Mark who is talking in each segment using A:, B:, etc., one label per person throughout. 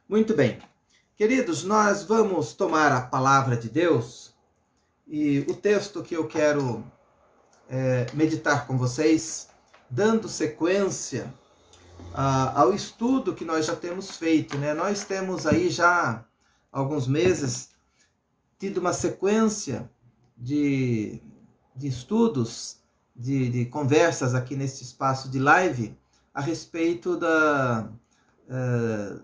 A: Muito bem. Queridos, nós vamos tomar a palavra de Deus e o texto que eu quero meditar com vocês, dando sequência ao estudo que nós já temos feito, né? Nós temos aí já alguns meses tido uma sequência de estudos, de conversas aqui neste espaço de live a respeito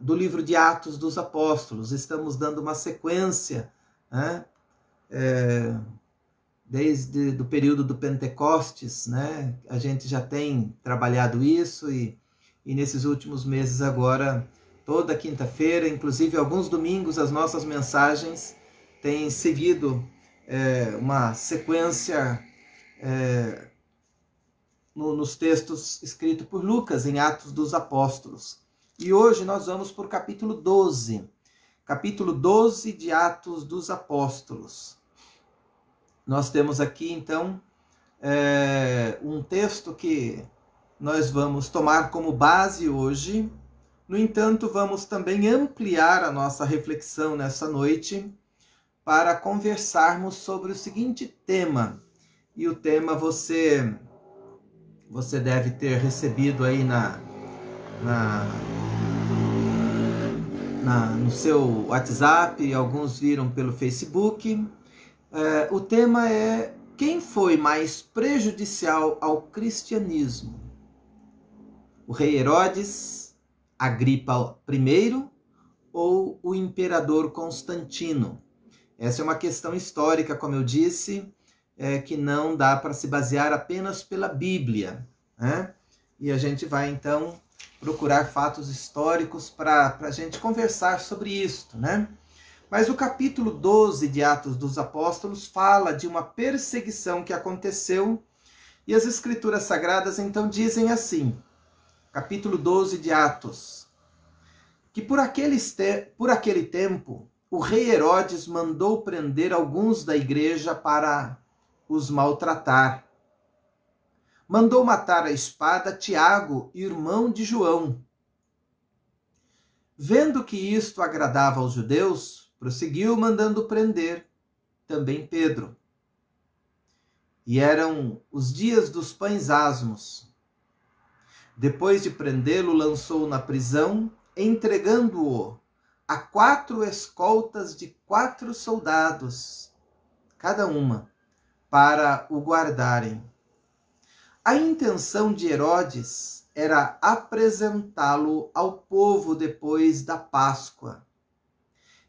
A: do livro de Atos dos Apóstolos. Estamos dando uma sequência, né? Desde o período do Pentecostes, né? A gente já tem trabalhado isso e nesses últimos meses agora, toda quinta-feira, inclusive alguns domingos, as nossas mensagens têm seguido uma sequência nos textos escritos por Lucas em Atos dos Apóstolos. E hoje nós vamos por capítulo 12. Capítulo 12 de Atos dos Apóstolos. Nós temos aqui, então, um texto que nós vamos tomar como base hoje. No entanto, vamos também ampliar a nossa reflexão nessa noite para conversarmos sobre o seguinte tema. E o tema você deve ter recebido aí no seu WhatsApp, alguns viram pelo Facebook. O tema é: quem foi mais prejudicial ao cristianismo? O rei Herodes, Agripa I ou o imperador Constantino? Essa é uma questão histórica, como eu disse, que não dá para se basear apenas pela Bíblia, né? E a gente vai então procurar fatos históricos para a gente conversar sobre isso, né? Mas o capítulo 12 de Atos dos Apóstolos fala de uma perseguição que aconteceu e as Escrituras Sagradas então dizem assim, capítulo 12 de Atos, que por aquele tempo o rei Herodes mandou prender alguns da igreja para os maltratar. Mandou matar à espada Tiago, irmão de João. Vendo que isto agradava aos judeus, prosseguiu mandando prender também Pedro. E eram os dias dos pães asmos. Depois de prendê-lo, lançou-o na prisão, entregando-o a 4 escoltas de 4 soldados, cada uma, para o guardarem. A intenção de Herodes era apresentá-lo ao povo depois da Páscoa.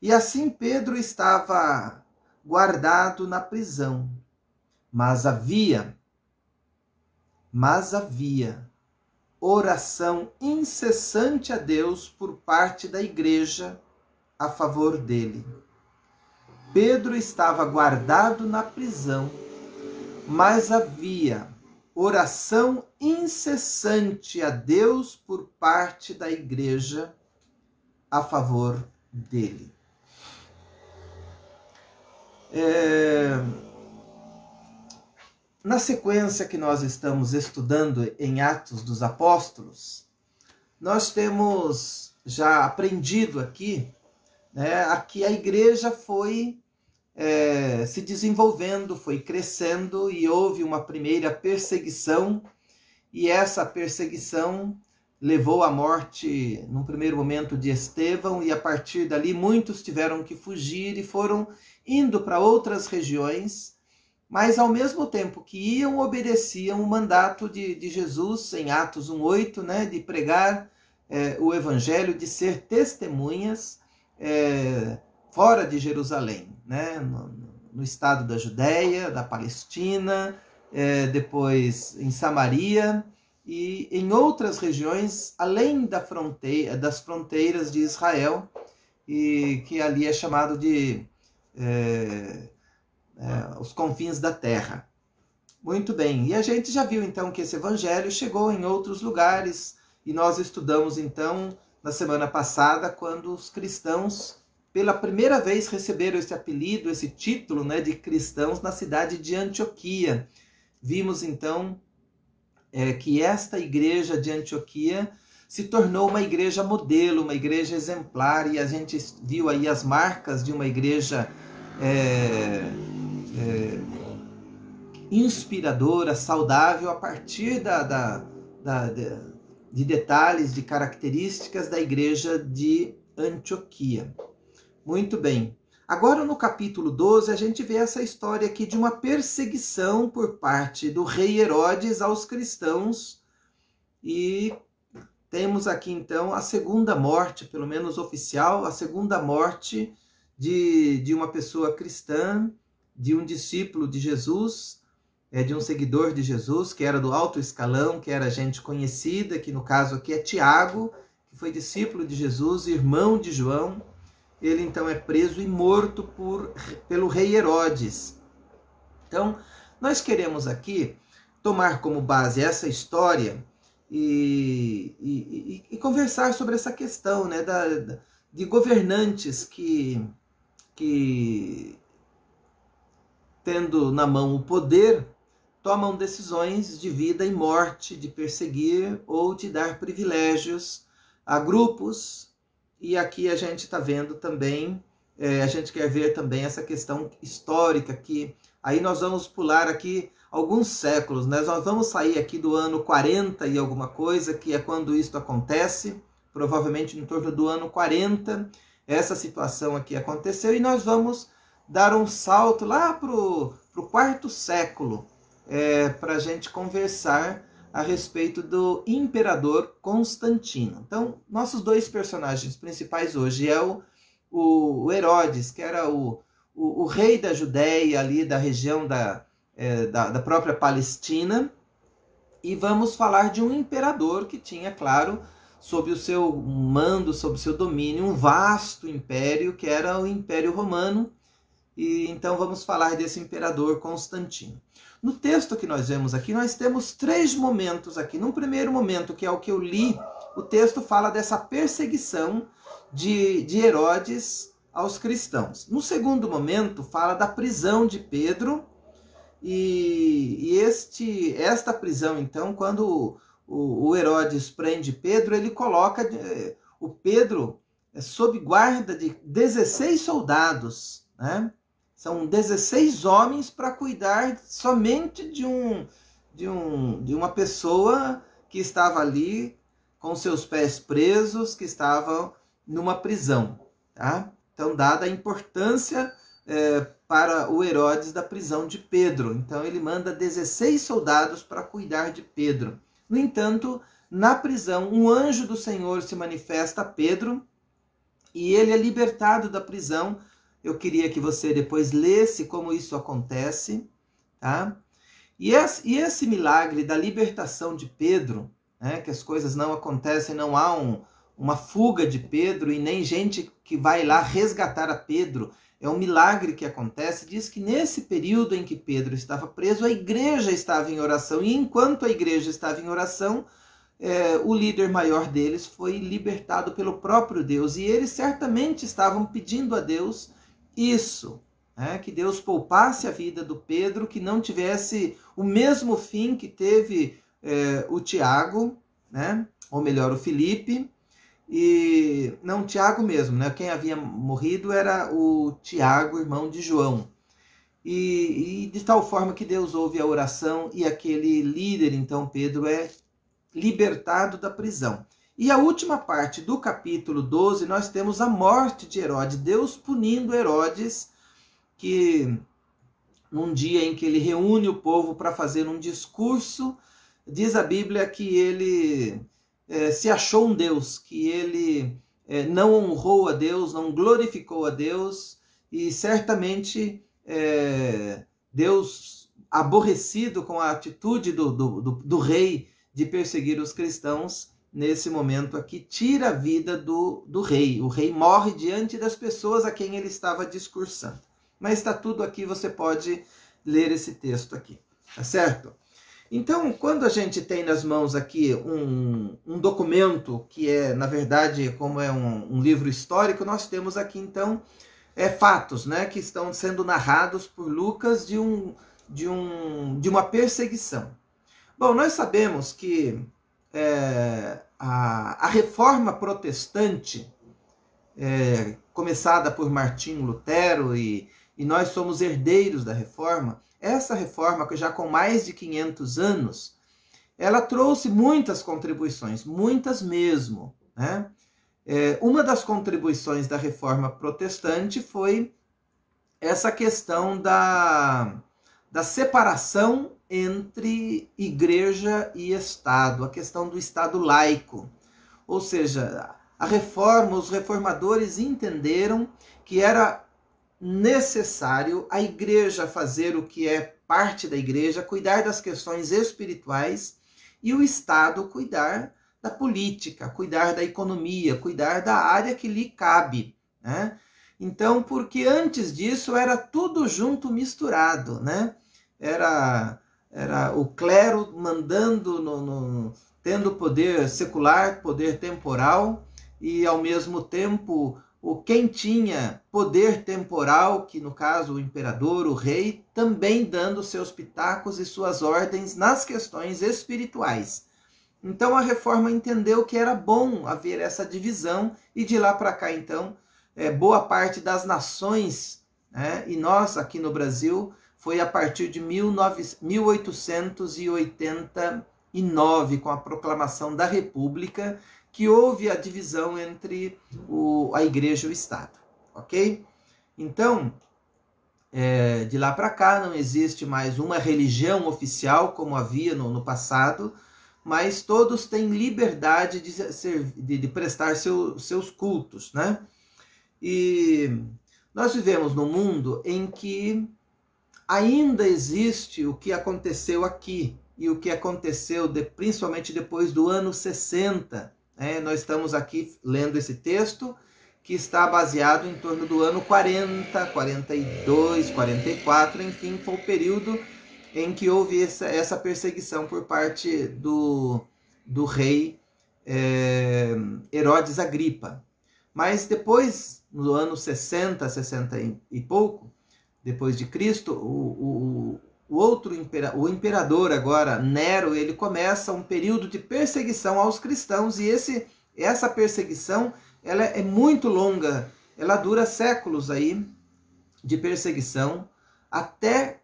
A: E assim Pedro estava guardado na prisão. Mas havia oração incessante a Deus por parte da igreja a favor dele. Pedro estava guardado na prisão, mas havia oração incessante a Deus por parte da igreja a favor dele. Na sequência que nós estamos estudando em Atos dos Apóstolos, nós temos já aprendido aqui, né, que a igreja foi se desenvolvendo, foi crescendo e houve uma primeira perseguição, e essa perseguição levou à morte, num primeiro momento, de Estevão, e a partir dali muitos tiveram que fugir e foram indo para outras regiões, mas ao mesmo tempo que iam, obedeciam o mandato de Jesus em Atos 1:8, né, de pregar o evangelho, de ser testemunhas fora de Jerusalém, né? No estado da Judéia, da Palestina, depois em Samaria e em outras regiões além das fronteiras de Israel, e que ali é chamado de os confins da terra. Muito bem, e a gente já viu então que esse evangelho chegou em outros lugares, e nós estudamos então na semana passada quando os cristãos pela primeira vez receberam esse apelido, esse título, né, de cristãos na cidade de Antioquia. Vimos então que esta igreja de Antioquia se tornou uma igreja modelo, uma igreja exemplar, e a gente viu aí as marcas de uma igreja inspiradora, saudável, a partir de detalhes, de características da igreja de Antioquia. Muito bem. Agora no capítulo 12 a gente vê essa história aqui de uma perseguição por parte do rei Herodes aos cristãos, e temos aqui então a segunda morte, pelo menos oficial, a segunda morte de uma pessoa cristã, de um discípulo de Jesus, de um seguidor de Jesus, que era do alto escalão, que era gente conhecida, que no caso aqui é Tiago, que foi discípulo de Jesus, irmão de João. Ele então é preso e morto pelo rei Herodes. Então, nós queremos aqui tomar como base essa história e conversar sobre essa questão, né, de governantes que, tendo na mão o poder, tomam decisões de vida e morte, de perseguir ou de dar privilégios a grupos. E aqui a gente está vendo também, a gente quer ver também essa questão histórica, que aí nós vamos pular aqui alguns séculos, né? Nós vamos sair aqui do ano 40 e alguma coisa, que é quando isso acontece, provavelmente em torno do ano 40, essa situação aqui aconteceu, e nós vamos dar um salto lá para o 4º século, para a gente conversar a respeito do imperador Constantino. Então, nossos dois personagens principais hoje é o Herodes, que era o rei da Judéia, ali da região da própria Palestina, e vamos falar de um imperador que tinha, claro, sob o seu mando, sob o seu domínio, um vasto império, que era o Império Romano. E então vamos falar desse imperador Constantino. No texto que nós vemos aqui, nós temos 3 momentos aqui. Num primeiro momento, que é o que eu li, o texto fala dessa perseguição de Herodes aos cristãos. No segundo momento, fala da prisão de Pedro, e esta prisão, então, quando o Herodes prende Pedro, ele coloca o Pedro sob guarda de 16 soldados, né? São 16 homens para cuidar somente de uma pessoa que estava ali com seus pés presos, que estava numa prisão. Tá? Então, dada a importância para o Herodes da prisão de Pedro. Então, ele manda 16 soldados para cuidar de Pedro. No entanto, na prisão, um anjo do Senhor se manifesta a Pedro e ele é libertado da prisão. Eu queria que você depois lesse como isso acontece, tá? E esse milagre da libertação de Pedro, né, que as coisas não acontecem, não há uma fuga de Pedro e nem gente que vai lá resgatar a Pedro, é um milagre que acontece. Diz que nesse período em que Pedro estava preso, a igreja estava em oração, e enquanto a igreja estava em oração, o líder maior deles foi libertado pelo próprio Deus, e eles certamente estavam pedindo a Deus isso, né? Que Deus poupasse a vida do Pedro, que não tivesse o mesmo fim que teve o Tiago, né? Ou melhor, o Filipe, e não, Tiago mesmo, né? Quem havia morrido era o Tiago, irmão de João. E de tal forma que Deus ouve a oração, e aquele líder, então Pedro, é libertado da prisão. E a última parte do capítulo 12, nós temos a morte de Herodes, Deus punindo Herodes, que num dia em que ele reúne o povo para fazer um discurso, diz a Bíblia que ele se achou um Deus, que ele não honrou a Deus, não glorificou a Deus, e certamente Deus, aborrecido com a atitude do rei de perseguir os cristãos, nesse momento aqui, tira a vida do rei. O rei morre diante das pessoas a quem ele estava discursando. Mas está tudo aqui, você pode ler esse texto aqui, tá certo? Então, quando a gente tem nas mãos aqui um documento que na verdade, como é um livro histórico, nós temos aqui, então, fatos, né, que estão sendo narrados por Lucas de uma perseguição. Bom, nós sabemos que a reforma protestante, começada por Martinho Lutero, e nós somos herdeiros da reforma, essa reforma, que já com mais de 500 anos, ela trouxe muitas contribuições, muitas mesmo, né? Uma das contribuições da reforma protestante foi essa questão da separação entre igreja e Estado, a questão do Estado laico. Ou seja, a reforma, os reformadores entenderam que era necessário a igreja fazer o que é parte da igreja, cuidar das questões espirituais, e o Estado cuidar da política, cuidar da economia, cuidar da área que lhe cabe, né? Então, porque antes disso era tudo junto, misturado, né? Era o clero mandando, tendo poder secular, poder temporal, e ao mesmo tempo quem tinha poder temporal, que no caso o imperador, o rei, também dando seus pitacos e suas ordens nas questões espirituais. Então a reforma entendeu que era bom haver essa divisão, e de lá para cá, então, boa parte das nações, né, e nós aqui no Brasil, foi a partir de 1889, com a proclamação da República, que houve a divisão entre a igreja e o Estado, ok? Então, de lá para cá não existe mais uma religião oficial como havia no passado, mas todos têm liberdade de prestar seus cultos, né? E nós vivemos num mundo em que ainda existe o que aconteceu aqui e o que aconteceu principalmente depois do ano 60. Nós estamos aqui lendo esse texto que está baseado em torno do ano 40, 42, 44, enfim, foi o período em que houve essa perseguição por parte do rei Herodes Agripa. Mas depois, no ano 60, 60 e pouco, depois de Cristo, o imperador agora, Nero, ele começa um período de perseguição aos cristãos, e essa perseguição ela é muito longa, ela dura séculos aí de perseguição, até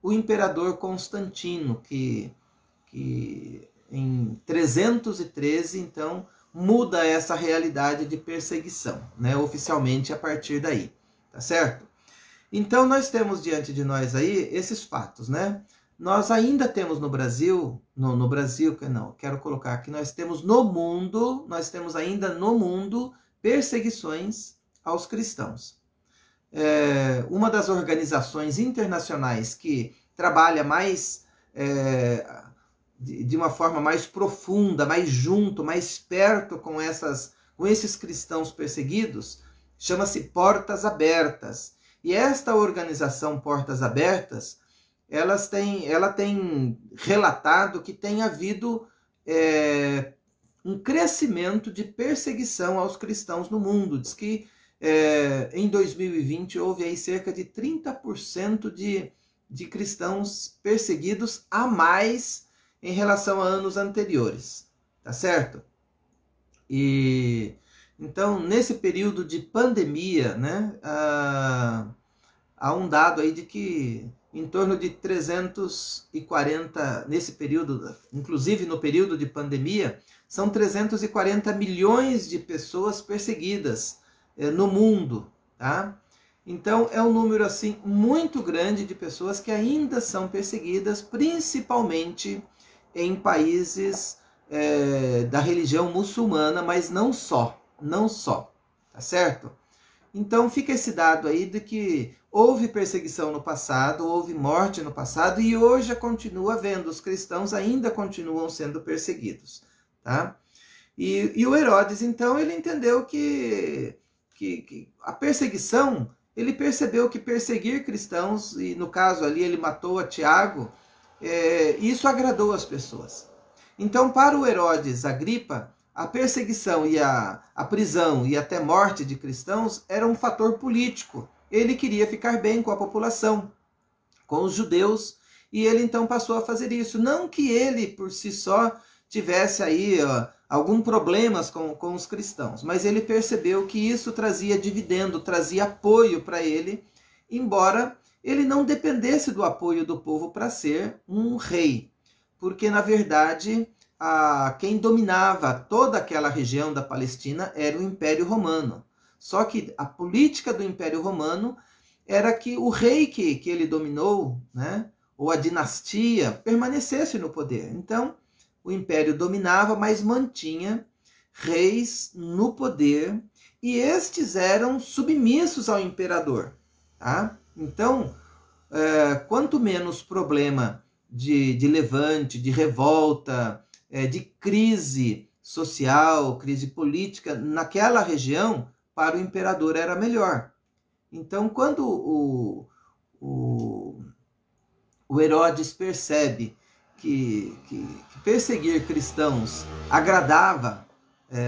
A: o imperador Constantino, que em 313, então, muda essa realidade de perseguição, né, oficialmente a partir daí, tá certo? Então nós temos diante de nós aí esses fatos, né? Nós ainda temos no Brasil, quero colocar aqui, nós temos ainda no mundo perseguições aos cristãos. Uma das organizações internacionais que trabalha mais, de uma forma mais profunda, mais junto, mais perto com esses cristãos perseguidos, chama-se Portas Abertas. E esta organização Portas Abertas, ela tem relatado que tem havido um crescimento de perseguição aos cristãos no mundo. Diz que em 2020 houve aí cerca de 30% de cristãos perseguidos a mais em relação a anos anteriores, tá certo? E então, nesse período de pandemia, né, há um dado aí de que em torno de 340, nesse período, inclusive no período de pandemia, são 340 milhões de pessoas perseguidas no mundo, tá? Então, é um número assim muito grande de pessoas que ainda são perseguidas, principalmente em países da religião muçulmana, mas não só, tá certo? Então fica esse dado aí de que houve perseguição no passado, houve morte no passado, e hoje continua havendo, os cristãos ainda continuam sendo perseguidos, tá? E o Herodes, então, ele entendeu que a perseguição, ele percebeu que perseguir cristãos, e no caso ali ele matou a Tiago, isso agradou as pessoas. Então, para o Herodes Agripa, a perseguição e a prisão e até morte de cristãos era um fator político. Ele queria ficar bem com a população, com os judeus, e ele então passou a fazer isso. Não que ele, por si só, tivesse aí algum problemas com os cristãos. Mas ele percebeu que isso trazia dividendo, trazia apoio para ele, embora ele não dependesse do apoio do povo para ser um rei. Porque, na verdade, quem dominava toda aquela região da Palestina era o Império Romano. Só que a política do Império Romano era que o rei que ele dominou, né, ou a dinastia, permanecesse no poder. Então, o Império dominava, mas mantinha reis no poder, e estes eram submissos ao imperador. Tá? Então, quanto menos problema de levante, de revolta, de crise social, crise política naquela região, para o imperador era melhor. Então, quando o Herodes percebe que perseguir cristãos agradava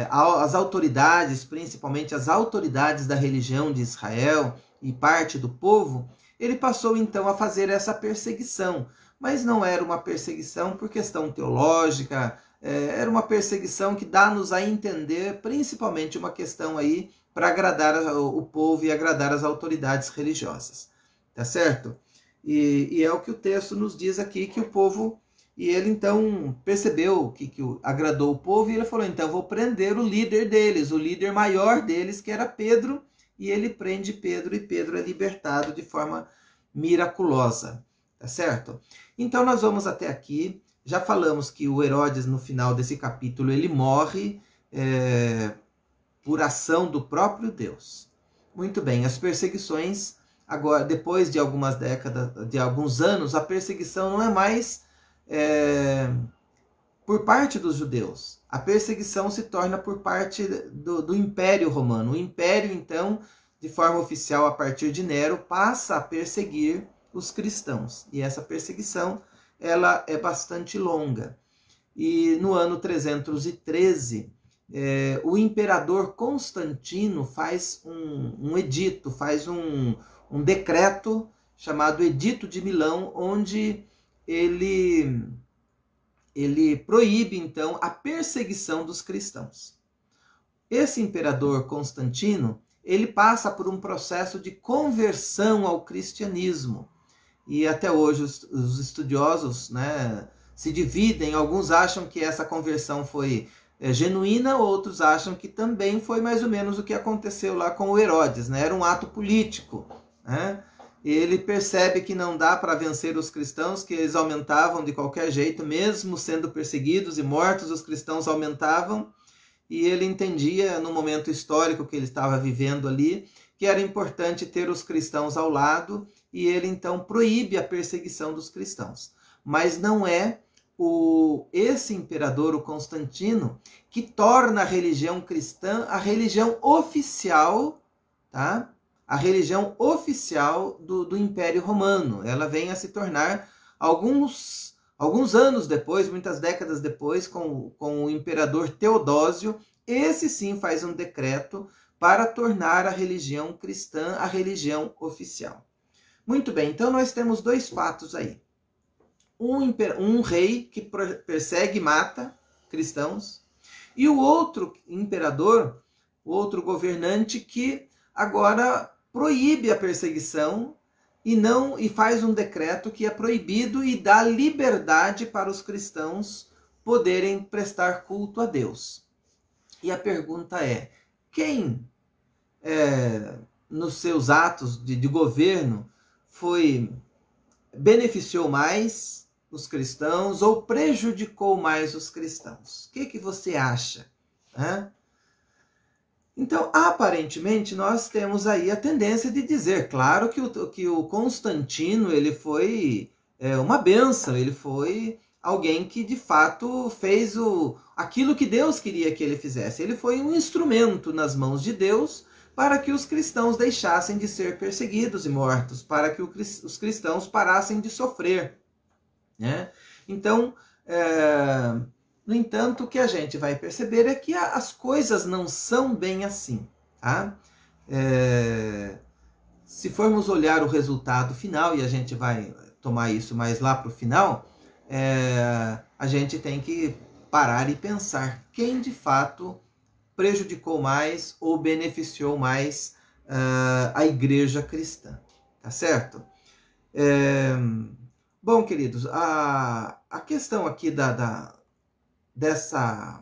A: às autoridades, principalmente às autoridades da religião de Israel e parte do povo, ele passou então a fazer essa perseguição. Mas não era uma perseguição por questão teológica, era uma perseguição que dá-nos a entender, principalmente uma questão aí para agradar o povo e agradar as autoridades religiosas. Tá certo? E é o que o texto nos diz aqui, que o povo... E ele então percebeu que agradou o povo, e ele falou, então vou prender o líder deles, o líder maior deles, que era Pedro, e ele prende Pedro, e Pedro é libertado de forma miraculosa. Tá certo? Então nós vamos até aqui. Já falamos que o Herodes, no final desse capítulo, ele morre por ação do próprio Deus. Muito bem, as perseguições, agora, depois de algumas décadas, de alguns anos, a perseguição não é mais por parte dos judeus. A perseguição se torna por parte do Império Romano. O Império, então, de forma oficial, a partir de Nero, passa a perseguir os cristãos. E essa perseguição, ela é bastante longa. E no ano 313, o imperador Constantino faz um edito, faz um decreto chamado Edito de Milão, onde ele proíbe, então, a perseguição dos cristãos. Esse imperador Constantino, ele passa por um processo de conversão ao cristianismo. E até hoje os estudiosos, né, se dividem. Alguns acham que essa conversão foi genuína, outros acham que também foi mais ou menos o que aconteceu lá com o Herodes, né? Era um ato político, né? Ele percebe que não dá para vencer os cristãos, que eles aumentavam de qualquer jeito, mesmo sendo perseguidos e mortos, os cristãos aumentavam, e ele entendia, no momento histórico que ele estava vivendo ali, que era importante ter os cristãos ao lado, e ele então proíbe a perseguição dos cristãos. Mas não é esse imperador, o Constantino, que torna a religião cristã a religião oficial, tá? A religião oficial do Império Romano. Ela vem a se tornar alguns anos depois, muitas décadas depois, com o imperador Teodósio. Esse sim faz um decreto para tornar a religião cristã a religião oficial. Muito bem, então nós temos dois fatos aí. Um rei que persegue e mata cristãos, e o outro imperador, o outro governante que agora proíbe a perseguição e faz um decreto que é proibido e dá liberdade para os cristãos poderem prestar culto a Deus. E a pergunta é, quem nos seus atos de governo beneficiou mais os cristãos ou prejudicou mais os cristãos? O que você acha? Então, aparentemente, nós temos aí a tendência de dizer, claro que o Constantino ele foi uma bênção, ele foi alguém que de fato fez aquilo que Deus queria que ele fizesse. Ele foi um instrumento nas mãos de Deus para que os cristãos deixassem de ser perseguidos e mortos, para que os cristãos parassem de sofrer, né? Então, no entanto, o que a gente vai perceber é que as coisas não são bem assim. Tá? Se formos olhar o resultado final, e a gente vai tomar isso mais lá para o final, a gente tem que parar e pensar quem de fato prejudicou mais ou beneficiou mais a igreja cristã, tá certo? Bom, queridos, a questão aqui dessa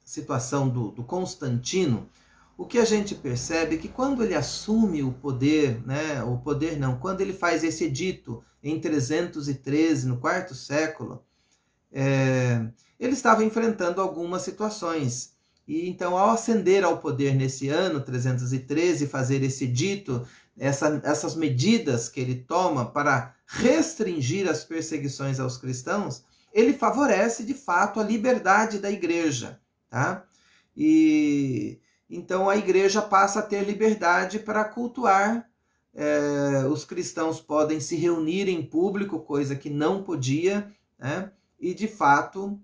A: situação do Constantino, o que a gente percebe é que quando ele assume o poder, né, o poder não, quando ele faz esse edito em 313, no quarto século, ele estava enfrentando algumas situações. E então, ao ascender ao poder nesse ano, 313, fazer esse edito, essas medidas que ele toma para restringir as perseguições aos cristãos, ele favorece, de fato, a liberdade da igreja. Tá? E então a igreja passa a ter liberdade para cultuar. Os cristãos podem se reunir em público, coisa que não podia, né? E de fato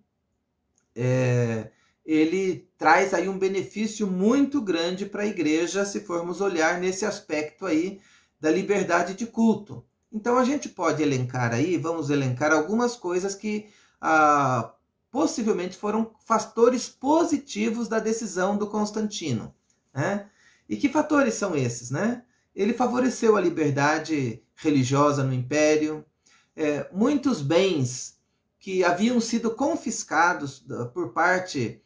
A: ele traz aí um benefício muito grande para a igreja, se formos olhar nesse aspecto aí da liberdade de culto. Então a gente pode elencar aí, vamos elencar algumas coisas que possivelmente foram fatores positivos da decisão do Constantino, né? E que fatores são esses, né? Ele favoreceu a liberdade religiosa no império, muitos bens que haviam sido confiscados por parte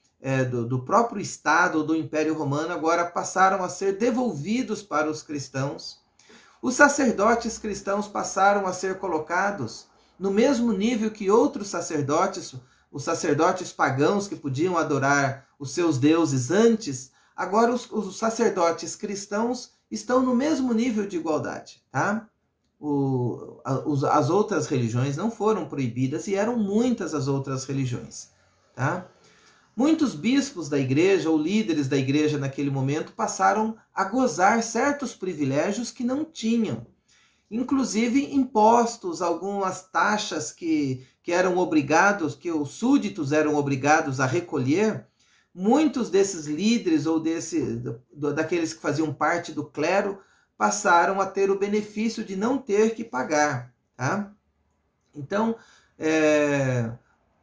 A: do próprio Estado ou do Império Romano agora passaram a ser devolvidos para os cristãos. Os sacerdotes cristãos passaram a ser colocados no mesmo nível que outros sacerdotes, os sacerdotes pagãos que podiam adorar os seus deuses antes. Agora os sacerdotes cristãos estão no mesmo nível de igualdade, tá? As outras religiões não foram proibidas e eram muitas as outras religiões, tá? Muitos bispos da igreja ou líderes da igreja naquele momento passaram a gozar certos privilégios que não tinham. Inclusive impostos, algumas taxas que eram obrigados, que os súditos eram obrigados a recolher. Muitos desses líderes ou daqueles que faziam parte do clero passaram a ter o benefício de não ter que pagar. Tá? Então,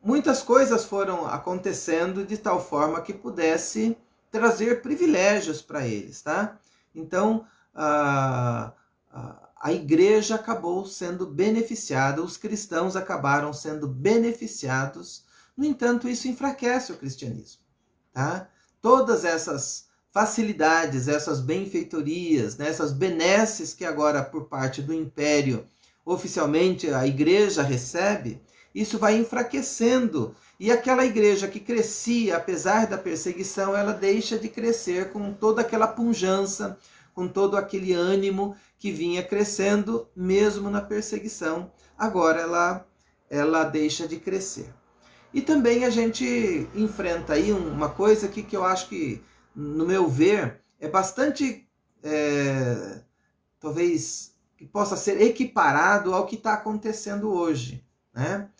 A: muitas coisas foram acontecendo de tal forma que pudesse trazer privilégios para eles. Tá? Então, a igreja acabou sendo beneficiada, os cristãos acabaram sendo beneficiados. No entanto, isso enfraquece o cristianismo. Tá? Todas essas facilidades, essas benfeitorias, né, essas benesses que agora por parte do império oficialmente a igreja recebe, isso vai enfraquecendo. E aquela igreja que crescia apesar da perseguição, ela deixa de crescer com toda aquela pujança, com todo aquele ânimo que vinha crescendo mesmo na perseguição. Agora ela deixa de crescer. E também a gente enfrenta aí uma coisa que eu acho que, no meu ver, é bastante, talvez, que possa ser equiparado ao que está acontecendo hoje, né?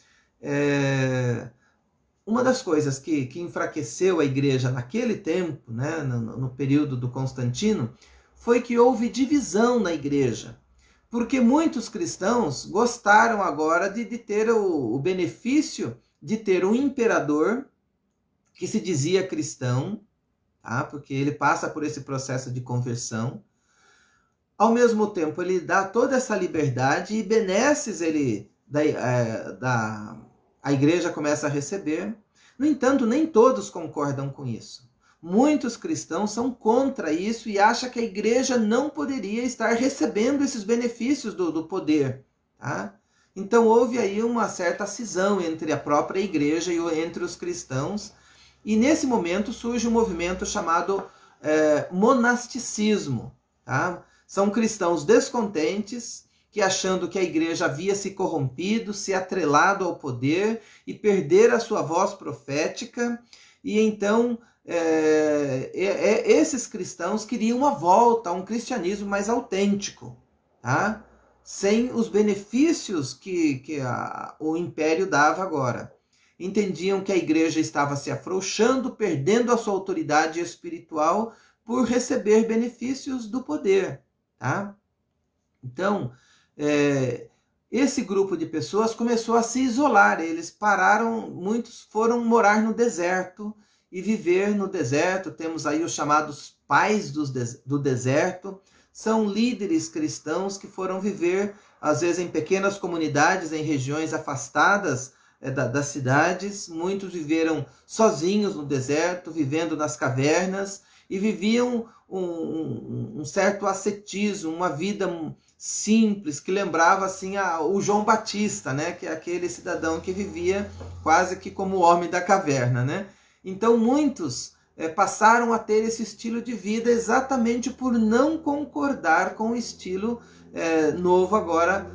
A: Uma das coisas que enfraqueceu a igreja naquele tempo, né, no período do Constantino, foi que houve divisão na igreja. Porque muitos cristãos gostaram agora de ter o benefício de ter um imperador que se dizia cristão, tá? Porque ele passa por esse processo de conversão. Ao mesmo tempo, ele dá toda essa liberdade e benesses a igreja começa a receber. No entanto, nem todos concordam com isso. Muitos cristãos são contra isso e acham que a igreja não poderia estar recebendo esses benefícios do poder. Tá? Então houve aí uma certa cisão entre a própria igreja e entre os cristãos. E nesse momento surge um movimento chamado monasticismo. Tá? São cristãos descontentes que, achando que a igreja havia se corrompido, se atrelado ao poder e perder a sua voz profética. E então esses cristãos queriam uma volta a um cristianismo mais autêntico, tá? Sem os benefícios que o império dava agora. Entendiam que a igreja estava se afrouxando, perdendo a sua autoridade espiritual por receber benefícios do poder. Tá? Então, esse grupo de pessoas começou a se isolar. Eles pararam, muitos foram morar no deserto e viver no deserto. Temos aí os chamados pais do deserto, são líderes cristãos que foram viver, às vezes, em pequenas comunidades, em regiões afastadas das cidades. Muitos viveram sozinhos no deserto, vivendo nas cavernas, e viviam um certo ascetismo, uma vida simples, que lembrava assim o João Batista, né? Que é aquele cidadão que vivia quase que como o homem da caverna, né? Então muitos passaram a ter esse estilo de vida exatamente por não concordar com o estilo novo agora,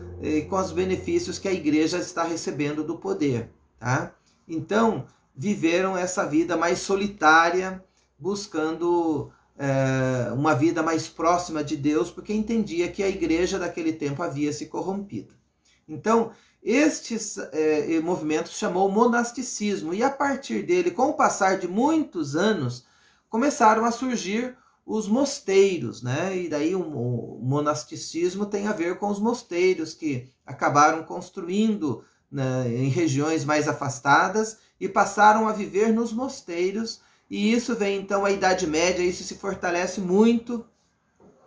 A: com os benefícios que a igreja está recebendo do poder, tá? Então viveram essa vida mais solitária, buscando uma vida mais próxima de Deus, porque entendia que a igreja daquele tempo havia se corrompido. Então, estes movimentos chamou monasticismo, e a partir dele, com o passar de muitos anos, começaram a surgir os mosteiros, né? E daí o monasticismo tem a ver com os mosteiros que acabaram construindo, né, em regiões mais afastadas e passaram a viver nos mosteiros. E isso vem então à Idade Média, isso se fortalece muito.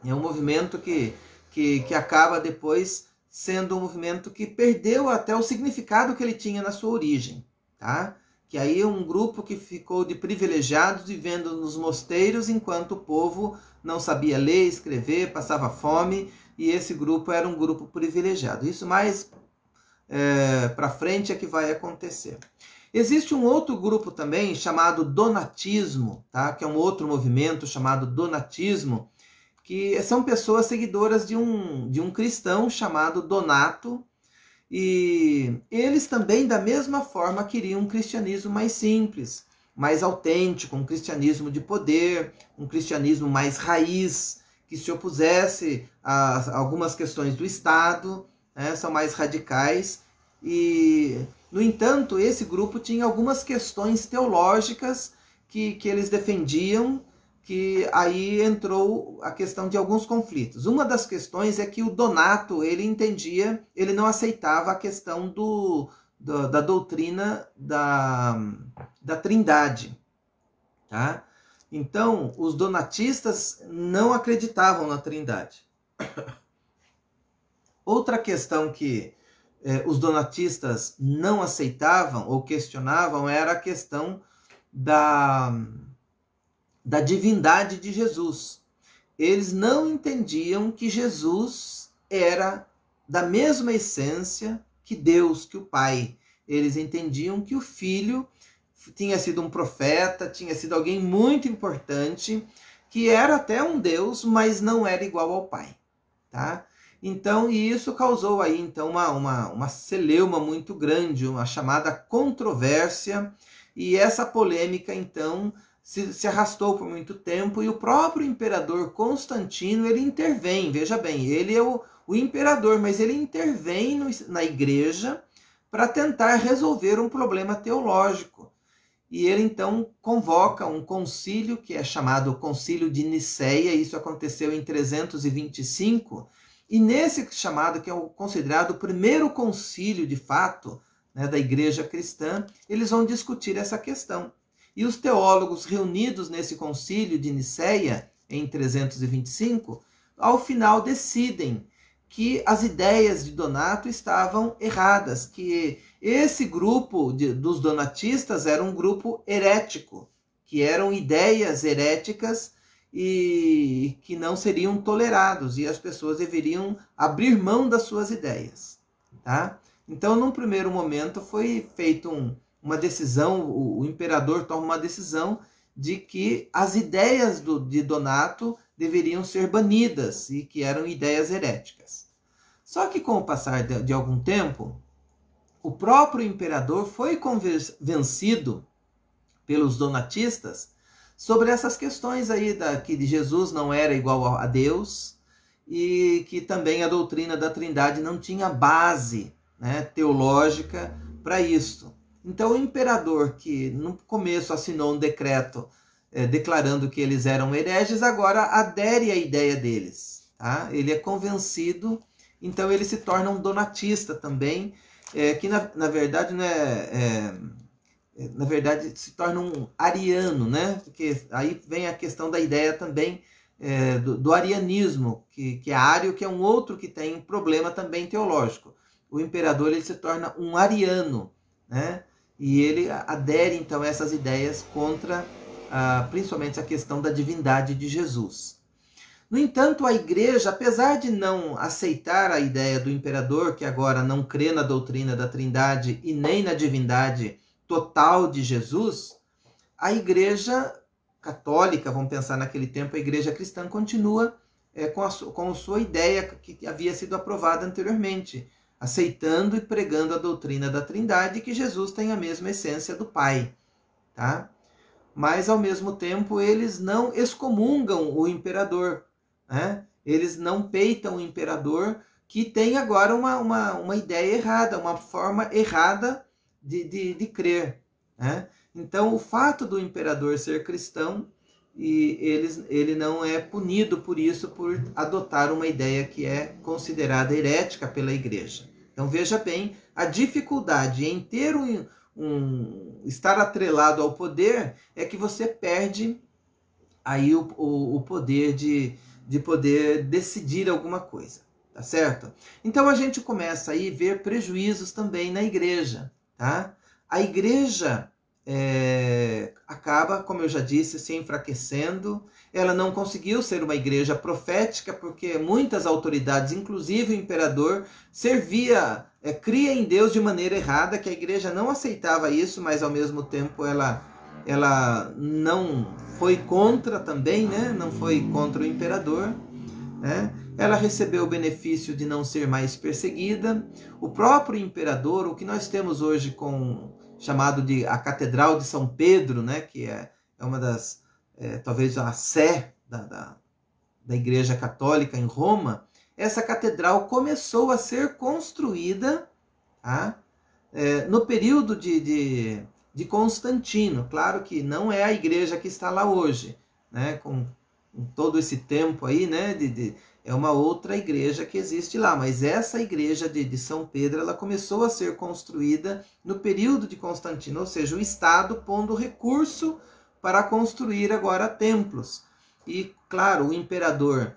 A: É um movimento que acaba depois sendo um movimento que perdeu até o significado que ele tinha na sua origem, tá? Que aí é um grupo que ficou de privilegiados vivendo nos mosteiros, enquanto o povo não sabia ler, escrever, passava fome, e esse grupo era um grupo privilegiado. Isso mais para frente é que vai acontecer. Existe um outro grupo também chamado donatismo, tá? Que é um outro movimento chamado donatismo, que são pessoas seguidoras de um cristão chamado Donato, e eles também, da mesma forma, queriam um cristianismo mais simples, mais autêntico, um cristianismo de poder, um cristianismo mais raiz, que se opusesse a algumas questões do Estado, né? São mais radicais. E, no entanto, esse grupo tinha algumas questões teológicas que eles defendiam, que aí entrou a questão de alguns conflitos. Uma das questões é que o Donato, ele entendia, ele não aceitava a questão da doutrina da Trindade, tá? Então, os donatistas não acreditavam na Trindade. Outra questão que os donatistas não aceitavam ou questionavam era a questão da divindade de Jesus. Eles não entendiam que Jesus era da mesma essência que Deus, que o Pai. Eles entendiam que o Filho tinha sido um profeta, tinha sido alguém muito importante, que era até um Deus, mas não era igual ao Pai, tá? Então, e isso causou aí então uma celeuma muito grande, uma chamada controvérsia, e essa polêmica então se arrastou por muito tempo, e o próprio imperador Constantino, ele intervém, veja bem, ele é o imperador, mas ele intervém na igreja para tentar resolver um problema teológico. E ele então convoca um concílio, que é chamado Concílio de Niceia, isso aconteceu em 325, e nesse chamado, que é considerado o primeiro concílio de fato, né, da igreja cristã, eles vão discutir essa questão. E os teólogos reunidos nesse concílio de Niceia, em 325, ao final decidem que as ideias de Donato estavam erradas, que esse grupo dos donatistas era um grupo herético, que eram ideias heréticas e que não seriam tolerados, e as pessoas deveriam abrir mão das suas ideias, tá? Então, num primeiro momento, foi feita uma decisão, o imperador toma uma decisão de que as ideias de Donato deveriam ser banidas e que eram ideias heréticas. Só que com o passar de algum tempo, o próprio imperador foi convencido pelos donatistas sobre essas questões aí que Jesus não era igual a Deus e que também a doutrina da Trindade não tinha base, né, teológica para isso. Então o imperador, que no começo assinou um decreto declarando que eles eram hereges, agora adere à ideia deles, tá? Ele é convencido então ele se torna um donatista também, que na verdade não na verdade se torna um ariano, né? Porque aí vem a questão da ideia também do arianismo, que é Ário, que é um outro que tem um problema também teológico. O imperador ele se torna um ariano, né? E ele adere então a essas ideias contra principalmente a questão da divindade de Jesus. No entanto, a igreja, apesar de não aceitar a ideia do imperador, que agora não crê na doutrina da Trindade e nem na divindade total de Jesus, a igreja católica, vamos pensar naquele tempo, a igreja cristã continua com a sua ideia que havia sido aprovada anteriormente, aceitando e pregando a doutrina da Trindade, que Jesus tem a mesma essência do Pai, tá? Mas, ao mesmo tempo, eles não excomungam o imperador, né? Eles não peitam o imperador, que tem agora uma ideia errada, uma forma errada de crer, né? Então, o fato do imperador ser cristão, ele não é punido por isso, por adotar uma ideia que é considerada herética pela igreja. Então, veja bem a dificuldade em ter estar atrelado ao poder, é que você perde aí o poder de poder decidir alguma coisa, tá certo? Então a gente começa aí a ver prejuízos também na igreja, tá? A igreja acaba, como eu já disse, se enfraquecendo. Ela não conseguiu ser uma igreja profética, porque muitas autoridades, inclusive o imperador, cria em Deus de maneira errada, que a igreja não aceitava isso, mas ao mesmo tempo ela não foi contra também, né? Não foi contra o imperador, né? Ela recebeu o benefício de não ser mais perseguida. O próprio imperador, o que nós temos hoje chamado de a Catedral de São Pedro, né? Que é uma das, talvez a sé da Igreja Católica em Roma. Essa catedral começou a ser construída, tá? No período de Constantino. Claro que não é a igreja que está lá hoje, né? Com todo esse tempo aí, né? É uma outra igreja que existe lá, mas essa igreja de São Pedro, ela começou a ser construída no período de Constantino, ou seja, o Estado pondo recurso para construir agora templos. E, claro, o imperador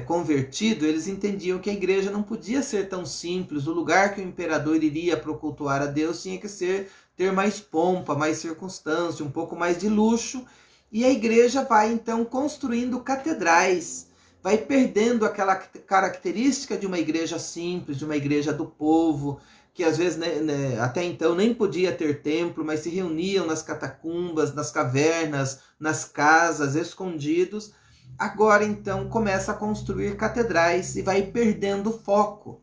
A: convertido, eles entendiam que a igreja não podia ser tão simples, o lugar que o imperador iria para cultuar a Deus tinha que ter mais pompa, mais circunstância, um pouco mais de luxo, e a igreja vai então construindo catedrais, vai perdendo aquela característica de uma igreja simples, de uma igreja do povo, que às vezes até então nem podia ter templo, mas se reuniam nas catacumbas, nas cavernas, nas casas, escondidos. Agora então começa a construir catedrais e vai perdendo foco.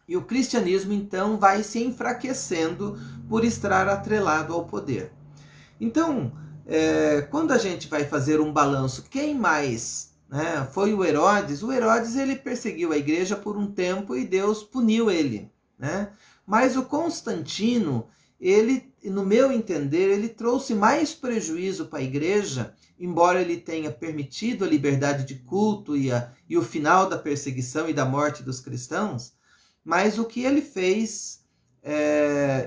A: E o cristianismo então vai se enfraquecendo por estar atrelado ao poder. Então, quando a gente vai fazer um balanço, quem mais, né, foi o Herodes? O Herodes ele perseguiu a igreja por um tempo e Deus puniu ele, né? Mas o Constantino, ele, no meu entender, ele trouxe mais prejuízo para a igreja, embora ele tenha permitido a liberdade de culto e o final da perseguição e da morte dos cristãos. Mas o que ele fez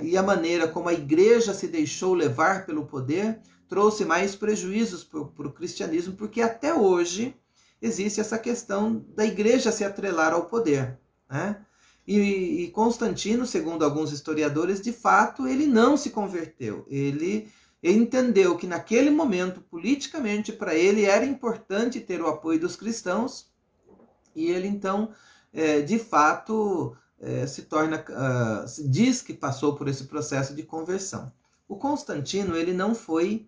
A: e a maneira como a igreja se deixou levar pelo poder trouxe mais prejuízos para o cristianismo, porque até hoje existe essa questão da igreja se atrelar ao poder, né? E Constantino, segundo alguns historiadores, de fato, ele não se converteu. Ele entendeu que naquele momento, politicamente, para ele era importante ter o apoio dos cristãos, e ele então, de fato, diz que passou por esse processo de conversão. O Constantino, ele não foi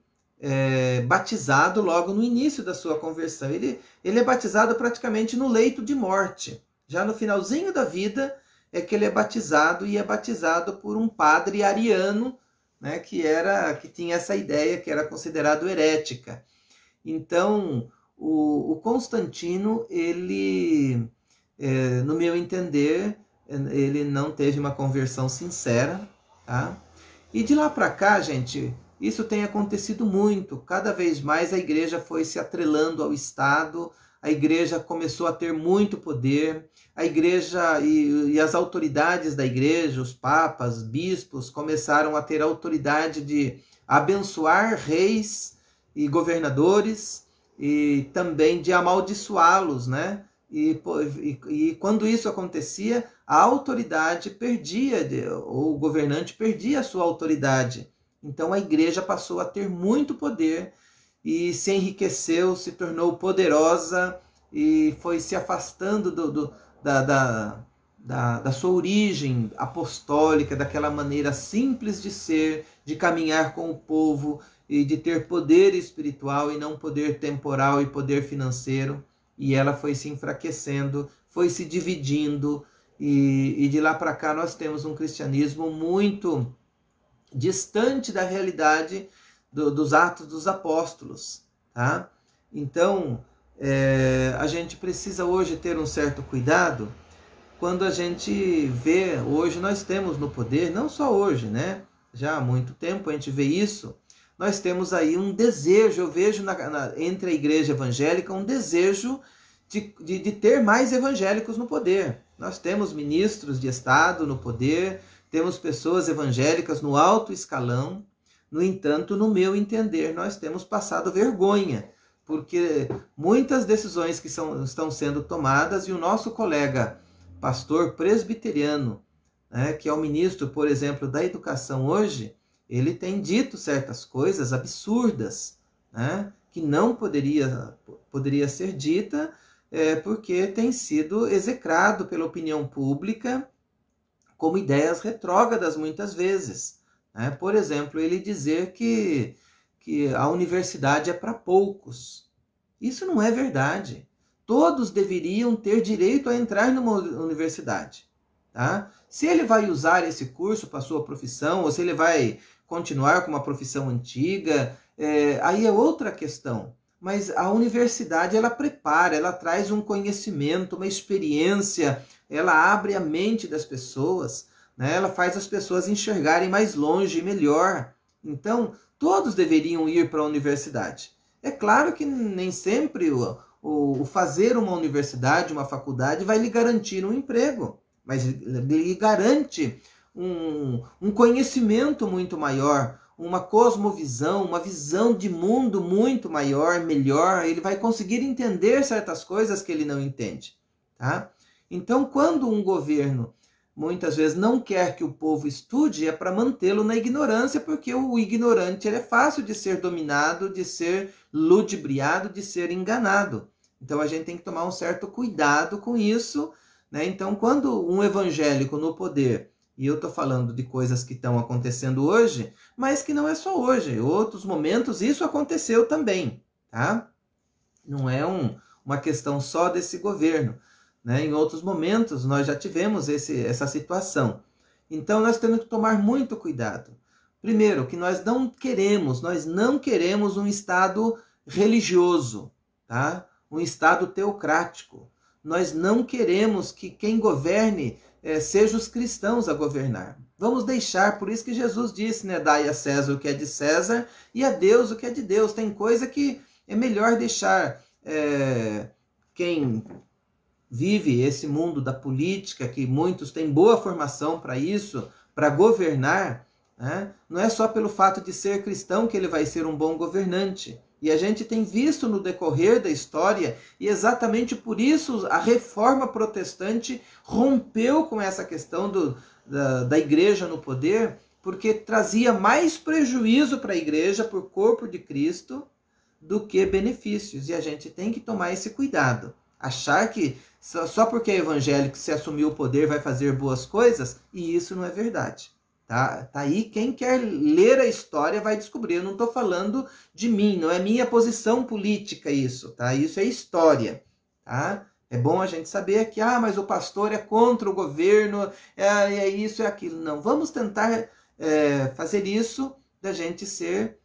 A: batizado logo no início da sua conversão. Ele é batizado praticamente no leito de morte. Já no finalzinho da vida é que ele é batizado, e é batizado por um padre ariano, né, que tinha essa ideia que era considerado herética. Então, o Constantino, ele, no meu entender, ele não teve uma conversão sincera, tá? E de lá para cá, gente, isso tem acontecido muito. Cada vez mais a igreja foi se atrelando ao Estado, a igreja começou a ter muito poder, a igreja e as autoridades da igreja, os papas, bispos, começaram a ter a autoridade de abençoar reis e governadores e também de amaldiçoá-los, né? E quando isso acontecia, a autoridade perdia, ou o governante perdia a sua autoridade. Então a igreja passou a ter muito poder e se enriqueceu, se tornou poderosa e foi se afastando da sua origem apostólica, daquela maneira simples de ser, de caminhar com o povo e de ter poder espiritual e não poder temporal e poder financeiro. E ela foi se enfraquecendo, foi se dividindo, e de lá para cá nós temos um cristianismo muito distante da realidade dos Atos dos Apóstolos, tá? Então, a gente precisa hoje ter um certo cuidado quando a gente vê, hoje nós temos no poder, não só hoje, né? Já há muito tempo a gente vê isso, nós temos aí um desejo, eu vejo entre a igreja evangélica um desejo de ter mais evangélicos no poder. Nós temos ministros de Estado no poder, temos pessoas evangélicas no alto escalão. No entanto, no meu entender, nós temos passado vergonha, porque muitas decisões que estão sendo tomadas, e o nosso colega pastor presbiteriano, né, que é o ministro, por exemplo, da educação hoje, ele tem dito certas coisas absurdas, né, que não poderia ser dita, porque tem sido execrado pela opinião pública como ideias retrógradas muitas vezes. Né? Por exemplo, ele dizer que a universidade é para poucos. Isso não é verdade. Todos deveriam ter direito a entrar numa universidade. Tá? Se ele vai usar esse curso para sua profissão, ou se ele vai continuar com uma profissão antiga, aí é outra questão. Mas a universidade, ela prepara, ela traz um conhecimento, uma experiência, ela abre a mente das pessoas, né? Ela faz as pessoas enxergarem mais longe e melhor. Então, todos deveriam ir para a universidade. É claro que nem sempre o fazer uma universidade, uma faculdade, vai lhe garantir um emprego, mas lhe garante um conhecimento muito maior, uma cosmovisão, uma visão de mundo muito maior, melhor. Ele vai conseguir entender certas coisas que ele não entende. Tá? Então, quando um governo muitas vezes não quer que o povo estude, é para mantê-lo na ignorância, porque o ignorante ele é fácil de ser dominado, de ser ludibriado, de ser enganado. Então a gente tem que tomar um certo cuidado com isso, né? Então, quando um evangélico no poder, e eu estou falando de coisas que estão acontecendo hoje, mas que não é só hoje, em outros momentos isso aconteceu também, tá? Não é uma questão só desse governo. Né? Em outros momentos nós já tivemos essa situação. Então nós temos que tomar muito cuidado. Primeiro, que nós não queremos um Estado religioso, tá? Um Estado teocrático. Nós não queremos que quem governe seja os cristãos a governar. Vamos deixar, por isso que Jesus disse, né? Dai a César o que é de César e a Deus o que é de Deus. Tem coisa que é melhor deixar quem vive esse mundo da política, que muitos têm boa formação para isso, para governar, né? Não é só pelo fato de ser cristão que ele vai ser um bom governante. E a gente tem visto no decorrer da história, e exatamente por isso a reforma protestante rompeu com essa questão da igreja no poder, porque trazia mais prejuízo para a igreja, para o corpo de Cristo, do que benefícios. E a gente tem que tomar esse cuidado. Achar que só porque é evangélico, se assumir o poder, vai fazer boas coisas, e isso não é verdade. Tá aí, quem quer ler a história vai descobrir. Eu não estou falando de mim, não é minha posição política isso, tá? Isso é história, tá? É bom a gente saber que, mas o pastor é contra o governo, é isso, é aquilo. Não, vamos tentar fazer isso da gente ser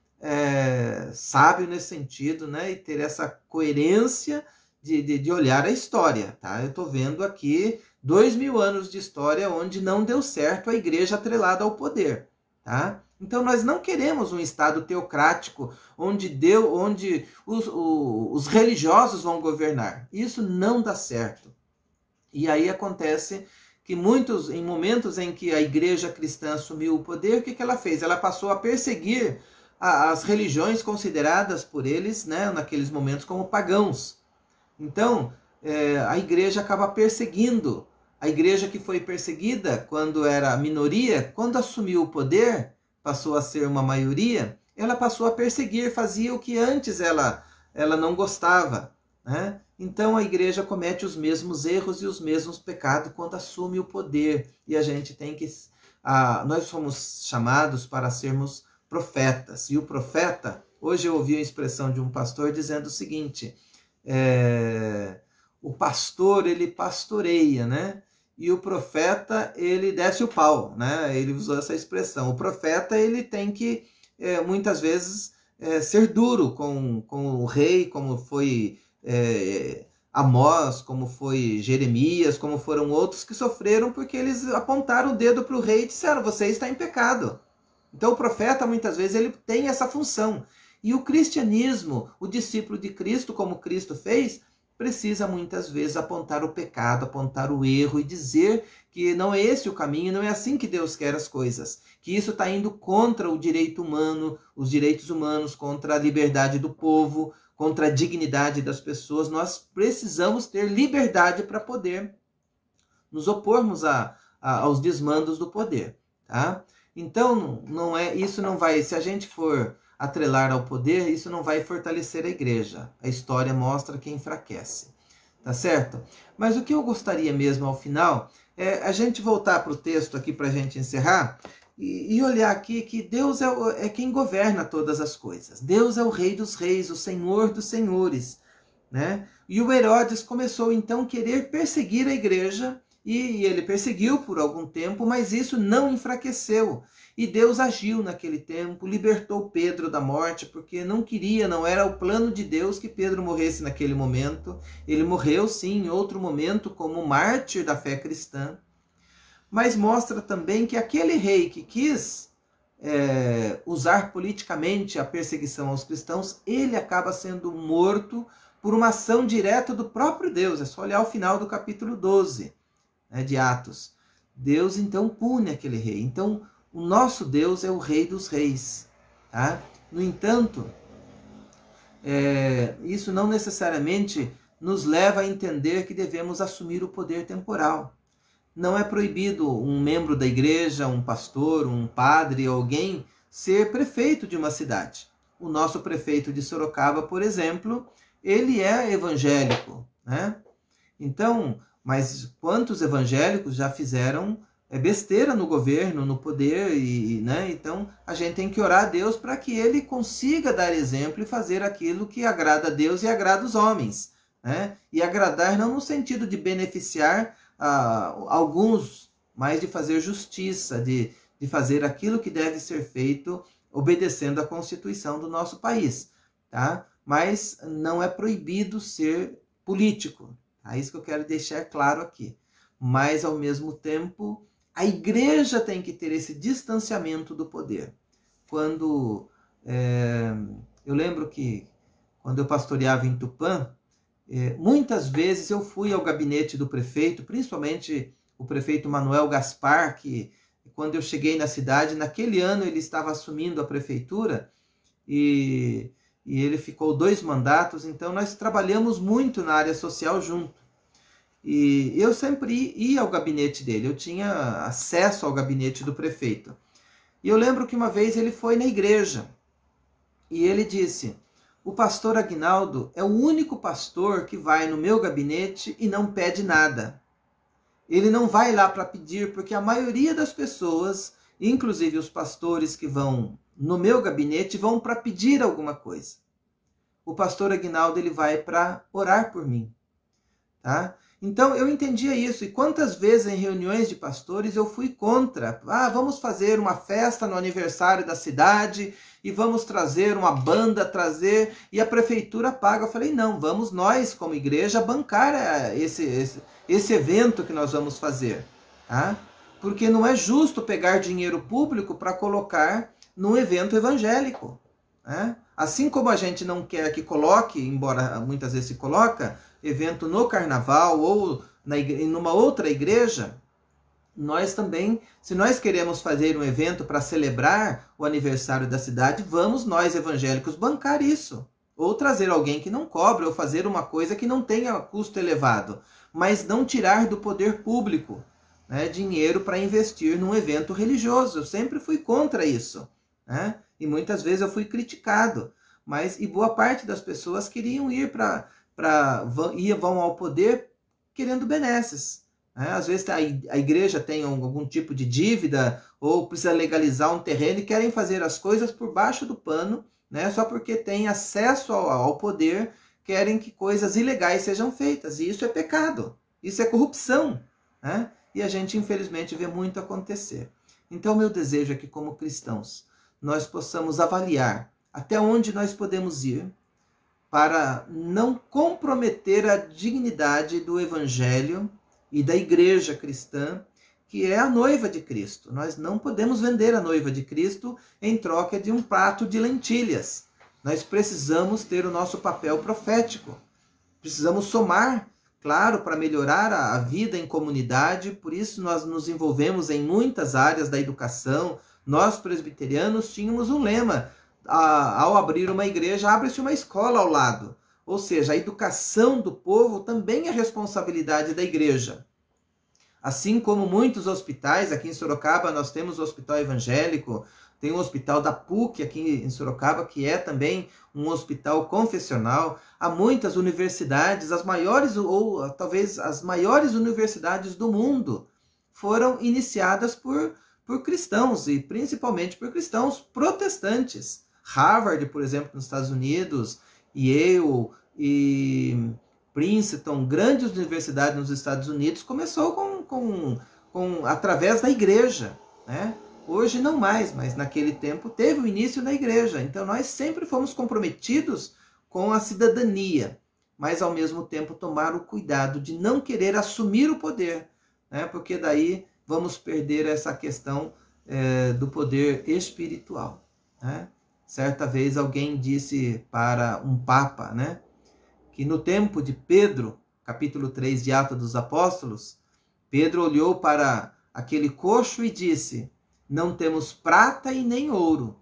A: sábio nesse sentido, né? E ter essa coerência de olhar a história, tá? Eu estou vendo aqui 2000 anos de história onde não deu certo a igreja atrelada ao poder, tá? tá? Então nós não queremos um Estado teocrático onde os religiosos vão governar. Isso não dá certo. E aí acontece que em momentos em que a igreja cristã assumiu o poder, o que ela fez? Ela passou a perseguir as religiões consideradas por eles, né, naqueles momentos, como pagãos. Então, a igreja acaba perseguindo. A igreja que foi perseguida quando era minoria, quando assumiu o poder, passou a ser uma maioria, ela passou a perseguir, fazia o que antes ela não gostava, né? Então a igreja comete os mesmos erros e os mesmos pecados quando assume o poder. E a gente tem que... nós somos chamados para sermos profetas. E o profeta, hoje eu ouvi a expressão de um pastor dizendo o seguinte, o pastor, ele pastoreia, né? E o profeta, ele desce o pau, né? Ele usou essa expressão. O profeta, ele tem que, muitas vezes, ser duro com o rei, como foi Amós, como foi Jeremias, como foram outros que sofreram porque eles apontaram o dedo para o rei e disseram, você está em pecado. Então o profeta, muitas vezes, ele tem essa função. E o cristianismo, o discípulo de Cristo, como Cristo fez, precisa muitas vezes apontar o pecado, apontar o erro e dizer que não é esse o caminho, não é assim que Deus quer as coisas. Que isso está indo contra o direito humano, os direitos humanos, contra a liberdade do povo, contra a dignidade das pessoas. Nós precisamos ter liberdade para poder nos opormos aos desmandos do poder, tá? Então, isso não vai, se a gente for atrelar ao poder, isso não vai fortalecer a igreja. A história mostra que enfraquece, tá certo? Mas o que eu gostaria mesmo ao final é a gente voltar para o texto aqui para a gente encerrar e olhar aqui que Deus é quem governa todas as coisas. Deus é o Rei dos Reis, o Senhor dos Senhores, né? E o Herodes começou então a querer perseguir a igreja, e ele perseguiu por algum tempo, mas isso não enfraqueceu. E Deus agiu naquele tempo, libertou Pedro da morte, porque não era o plano de Deus que Pedro morresse naquele momento. Ele morreu sim em outro momento como mártir da fé cristã. Mas mostra também que aquele rei que quis usar politicamente a perseguição aos cristãos, ele acaba sendo morto por uma ação direta do próprio Deus. É só olhar o final do capítulo 12, né, de Atos. Deus então pune aquele rei. Então o nosso Deus é o Rei dos Reis, tá? No entanto, isso não necessariamente nos leva a entender que devemos assumir o poder temporal. Não é proibido um membro da igreja, um pastor, um padre, alguém, ser prefeito de uma cidade. O nosso prefeito de Sorocaba, por exemplo, ele é evangélico, né? Então, mas quantos evangélicos já fizeram besteira no governo, no poder, né? Então a gente tem que orar a Deus para que ele consiga dar exemplo e fazer aquilo que agrada a Deus e agrada os homens, né? E agradar não no sentido de beneficiar alguns, mas de fazer justiça, de fazer aquilo que deve ser feito obedecendo à Constituição do nosso país, tá? Mas não é proibido ser político, é isso que eu quero deixar claro aqui. Mas ao mesmo tempo, a igreja tem que ter esse distanciamento do poder. Eu lembro que quando eu pastoreava em Tupã, muitas vezes eu fui ao gabinete do prefeito, principalmente o prefeito Manuel Gaspar, que quando eu cheguei na cidade, naquele ano ele estava assumindo a prefeitura e ele ficou 2 mandatos, então nós trabalhamos muito na área social junto. E eu sempre ia ao gabinete dele, eu tinha acesso ao gabinete do prefeito. E eu lembro que uma vez ele foi na igreja e ele disse: o pastor Aguinaldo é o único pastor que vai no meu gabinete e não pede nada. Ele não vai lá para pedir, porque a maioria das pessoas, inclusive os pastores que vão no meu gabinete, vão para pedir alguma coisa. O pastor Aguinaldo, ele vai para orar por mim, tá? Então eu entendia isso, e quantas vezes em reuniões de pastores eu fui contra. Vamos fazer uma festa no aniversário da cidade e vamos trazer uma banda, e a prefeitura paga. Eu falei, não, vamos nós como igreja bancar esse evento que nós vamos fazer, tá? porque não é justo pegar dinheiro público para colocar num evento evangélico, né? Assim como a gente não quer que coloque, embora muitas vezes se coloca, evento no carnaval ou numa outra igreja, nós também, se nós queremos fazer um evento para celebrar o aniversário da cidade, vamos nós evangélicos bancar isso. Ou trazer alguém que não cobre, ou fazer uma coisa que não tenha custo elevado, mas não tirar do poder público, né, dinheiro para investir num evento religioso. Eu sempre fui contra isso, né? E muitas vezes eu fui criticado, e boa parte das pessoas queriam ir vão ao poder querendo benesses. Às vezes a igreja tem algum tipo de dívida ou precisa legalizar um terreno e querem fazer as coisas por baixo do pano, né? Só porque tem acesso ao poder, querem que coisas ilegais sejam feitas. E isso é pecado, isso é corrupção, né? E a gente infelizmente vê muito acontecer. Então meu desejo é que como cristãos nós possamos avaliar até onde nós podemos ir para não comprometer a dignidade do evangelho e da igreja cristã, que é a noiva de Cristo. Nós não podemos vender a noiva de Cristo em troca de um prato de lentilhas. Nós precisamos ter o nosso papel profético. Precisamos somar, claro, para melhorar a vida em comunidade. Por isso nós nos envolvemos em muitas áreas da educação. Nós, presbiterianos, tínhamos um lema. Ao abrir uma igreja, abre-se uma escola ao lado. Ou seja, a educação do povo também é responsabilidade da igreja. Assim como muitos hospitais, aqui em Sorocaba nós temos o Hospital Evangélico, tem o Hospital da PUC aqui em Sorocaba, que é também um hospital confessional. Há muitas universidades, as maiores ou talvez as maiores universidades do mundo foram iniciadas por cristãos, e principalmente por cristãos protestantes. Harvard, por exemplo, nos Estados Unidos, Yale e Princeton, grandes universidades nos Estados Unidos, começou através da igreja, né? Hoje não mais, mas naquele tempo teve o início da igreja. Então nós sempre fomos comprometidos com a cidadania, mas ao mesmo tempo tomar o cuidado de não querer assumir o poder, né? Porque daí vamos perder essa questão do poder espiritual, né? Certa vez alguém disse para um papa, né, que no tempo de Pedro, capítulo 3 de Atos dos Apóstolos, Pedro olhou para aquele coxo e disse: não temos prata e nem ouro,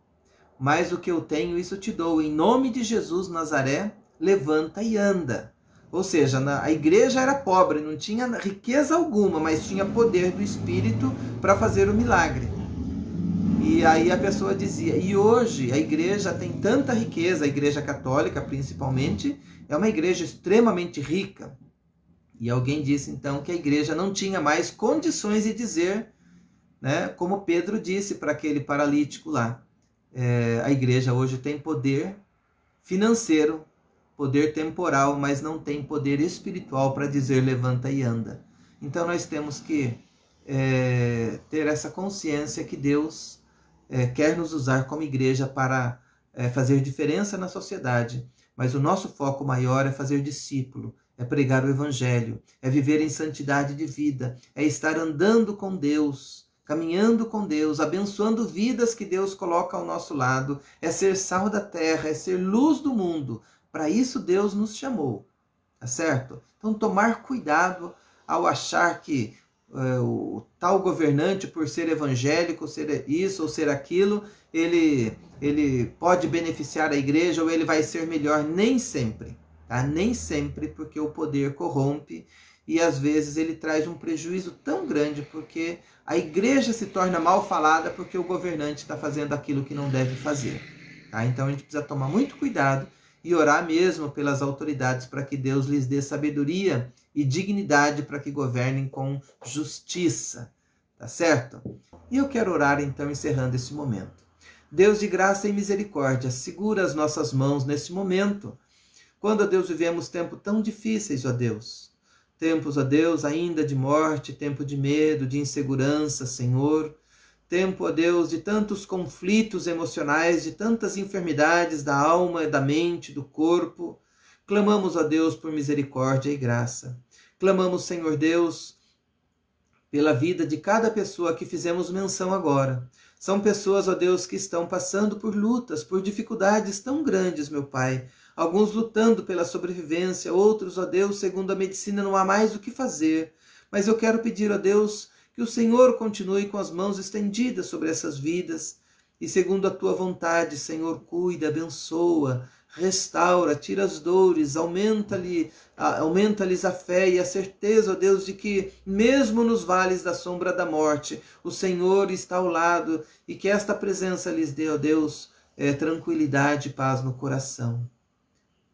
A: mas o que eu tenho, isso te dou. Em nome de Jesus Nazaré, levanta e anda. Ou seja, a igreja era pobre, não tinha riqueza alguma, mas tinha poder do Espírito para fazer o milagre. E aí a pessoa dizia, e hoje a igreja tem tanta riqueza, a igreja católica principalmente, é uma igreja extremamente rica. E alguém disse então que a igreja não tinha mais condições de dizer, né, como Pedro disse para aquele paralítico lá, a igreja hoje tem poder financeiro, poder temporal, mas não tem poder espiritual para dizer levanta e anda. Então nós temos que ter essa consciência que Deus quer nos usar como igreja para fazer diferença na sociedade, mas o nosso foco maior é fazer discípulo, é pregar o evangelho, é viver em santidade de vida, é estar andando com Deus, caminhando com Deus, abençoando vidas que Deus coloca ao nosso lado, é ser sal da terra, é ser luz do mundo. Para isso Deus nos chamou, tá certo? Então tomar cuidado ao achar que o tal governante, por ser evangélico, ser isso ou ser aquilo, ele pode beneficiar a igreja ou ele vai ser melhor. Nem sempre, tá? Nem sempre, porque o poder corrompe e às vezes ele traz um prejuízo tão grande porque a igreja se torna mal falada porque o governante está fazendo aquilo que não deve fazer, tá? Então a gente precisa tomar muito cuidado e orar mesmo pelas autoridades para que Deus lhes dê sabedoria e dignidade para que governem com justiça, tá certo? E eu quero orar então, encerrando esse momento. Deus de graça e misericórdia, segura as nossas mãos nesse momento, quando, ó Deus, vivemos tempos tão difíceis, ó Deus. Tempos, ó Deus, ainda de morte, tempo de medo, de insegurança, Senhor. Tempo, ó Deus, de tantos conflitos emocionais, de tantas enfermidades da alma, da mente, do corpo. Clamamos a Deus por misericórdia e graça. Clamamos, Senhor Deus, pela vida de cada pessoa que fizemos menção agora. São pessoas, ó Deus, que estão passando por lutas, por dificuldades tão grandes, meu Pai. Alguns lutando pela sobrevivência, outros, ó Deus, segundo a medicina não há mais o que fazer. Mas eu quero pedir, ó Deus, que o Senhor continue com as mãos estendidas sobre essas vidas. E segundo a tua vontade, Senhor, cuida, abençoa, restaura, tira as dores, aumenta-lhes a fé e a certeza, ó Deus, de que mesmo nos vales da sombra da morte, o Senhor está ao lado e que esta presença lhes dê, ó Deus, tranquilidade e paz no coração.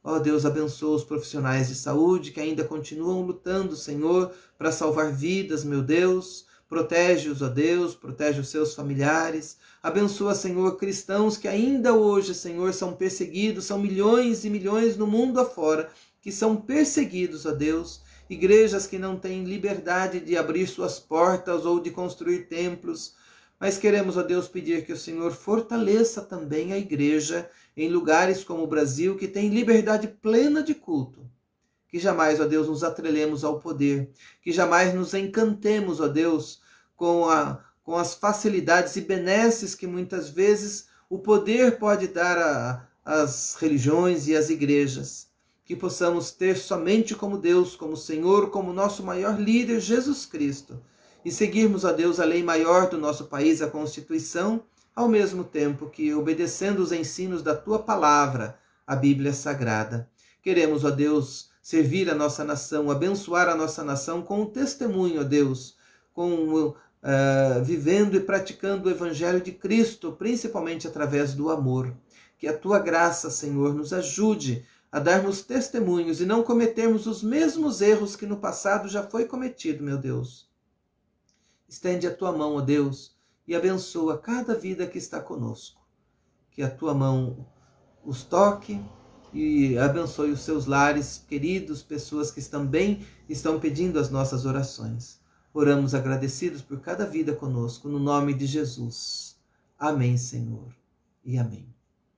A: Ó Deus, abençoa os profissionais de saúde que ainda continuam lutando, Senhor, para salvar vidas, meu Deus. Protege-os, ó Deus, protege os seus familiares. Abençoa, Senhor, cristãos que ainda hoje, Senhor, são perseguidos. São milhões e milhões no mundo afora que são perseguidos, ó Deus. Igrejas que não têm liberdade de abrir suas portas ou de construir templos. Mas queremos, ó Deus, pedir que o Senhor fortaleça também a igreja em lugares como o Brasil, que tem liberdade plena de culto. Que jamais, ó Deus, nos atrelemos ao poder. Que jamais nos encantemos, ó Deus, com as facilidades e benesses que muitas vezes o poder pode dar às religiões e às igrejas. Que possamos ter somente como Deus, como Senhor, como nosso maior líder, Jesus Cristo. E seguirmos, ó Deus, a lei maior do nosso país, a Constituição, ao mesmo tempo que obedecendo os ensinos da Tua Palavra, a Bíblia Sagrada. Queremos, ó Deus, servir a nossa nação, abençoar a nossa nação com o testemunho, ó Deus, vivendo e praticando o Evangelho de Cristo, principalmente através do amor. Que a Tua graça, Senhor, nos ajude a darmos testemunhos e não cometermos os mesmos erros que no passado já foi cometido, meu Deus. Estende a Tua mão, ó Deus, e abençoa cada vida que está conosco. Que a Tua mão os toque e abençoe os seus lares, queridos, pessoas que também estão pedindo as nossas orações. Oramos agradecidos por cada vida conosco, no nome de Jesus. Amém, Senhor, e amém.